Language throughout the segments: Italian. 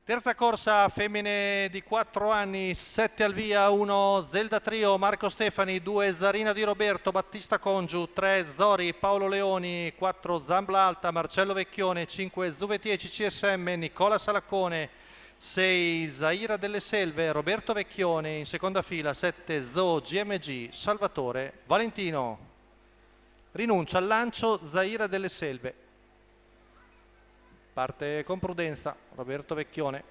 Terza corsa, femmine di 4 anni, 7 al via, 1 Zelda Trio, Marco Stefani, 2 Zarina di Roberto, Battista Congiu, 3 Zori, Paolo Leoni, 4 Zambla Alta, Marcello Vecchione, 5 Zuvetieci CSM, Nicola Salaccone, 6 Zaira delle Selve, Roberto Vecchione, in seconda fila 7 Zo GMG, Salvatore Valentino. Rinuncia al lancio Zaira delle Selve. Parte con prudenza Roberto Vecchione.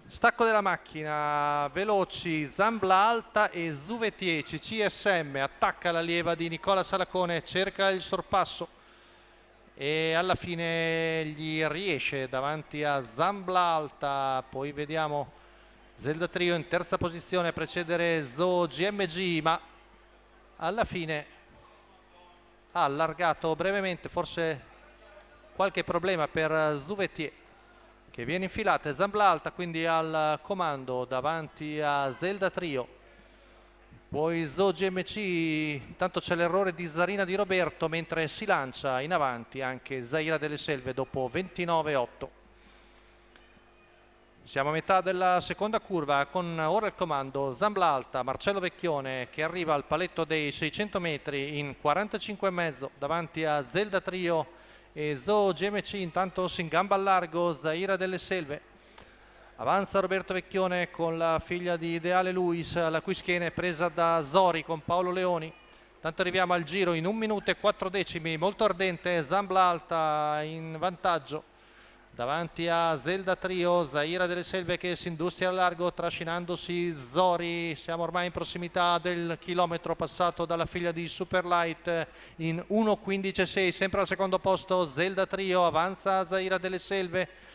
Stacco della macchina, veloci Zambla Alta e Zuvetieci CSM, attacca la lieva di Nicola Salacone, cerca il sorpasso e alla fine gli riesce davanti a Zambla Alta. Poi vediamo Zelda Trio in terza posizione a precedere Zo GMG, ma alla fine ha allargato brevemente, forse qualche problema per Zuvetier che viene infilata. Zambla Alta quindi al comando davanti a Zelda Trio, poi Zo GMC, intanto c'è l'errore di Zarina di Roberto, mentre si lancia in avanti anche Zaira delle Selve dopo 29,8. Siamo a metà della seconda curva con ora il comando Zambla Alta, Marcello Vecchione che arriva al paletto dei 600 metri in 45,5 davanti a Zelda Trio e Zo GMC. Intanto si ingamba al largo Zaira delle Selve. Avanza Roberto Vecchione con la figlia di Ideale Luis, la cui schiena è presa da Zori con Paolo Leoni. Tanto arriviamo al giro in 1 minuto e 4 decimi, molto ardente Zambla Alta in vantaggio davanti a Zelda Trio, Zaira delle Selve che si industria al largo trascinandosi Zori. Siamo ormai in prossimità del chilometro passato dalla figlia di Superlight in 1.15,6, sempre al secondo posto Zelda Trio, avanza Zaira delle Selve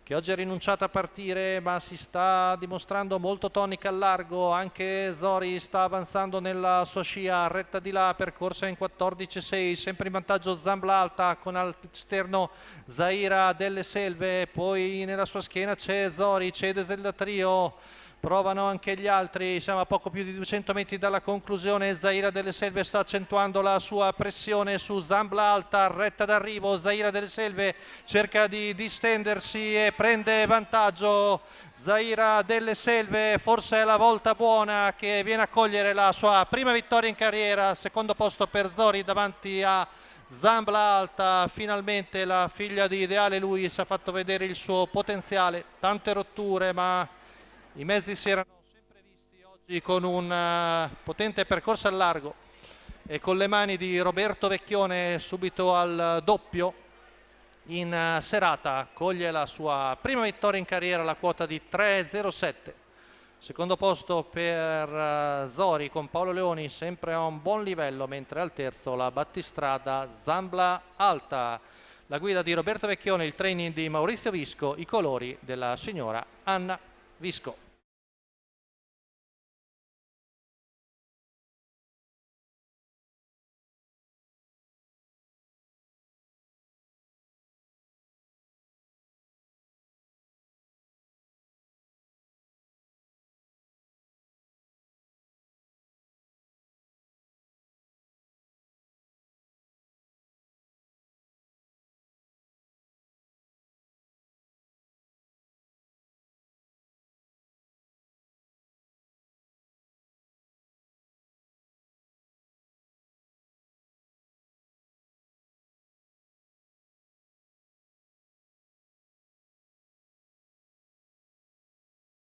che oggi ha rinunciato a partire ma si sta dimostrando molto tonica al largo. Anche Zori sta avanzando nella sua scia retta di là, percorsa in 14,6, sempre in vantaggio Zambla Alta con all'esterno Zaira delle Selve, poi nella sua schiena c'è Zori, cede Zelda Trio, provano anche gli altri. Siamo a poco più di 200 metri dalla conclusione. Zaira delle Selve sta accentuando la sua pressione su Zambla Alta, retta d'arrivo. Zaira delle Selve cerca di distendersi e prende vantaggio. Zaira delle Selve, forse è la volta buona che viene a cogliere la sua prima vittoria in carriera. Secondo posto per Zori davanti a Zambla Alta. Finalmente la figlia di Ideale Luis ha fatto vedere il suo potenziale. Tante rotture ma i mezzi si erano sempre visti. Oggi con un potente percorso al largo e con le mani di Roberto Vecchione subito al doppio in serata coglie la sua prima vittoria in carriera, la quota di 3,07. Secondo posto per Zori con Paolo Leoni, sempre a un buon livello, mentre al terzo la battistrada Zambla Alta. La guida di Roberto Vecchione, il training di Maurizio Visco, i colori della signora Anna Visco.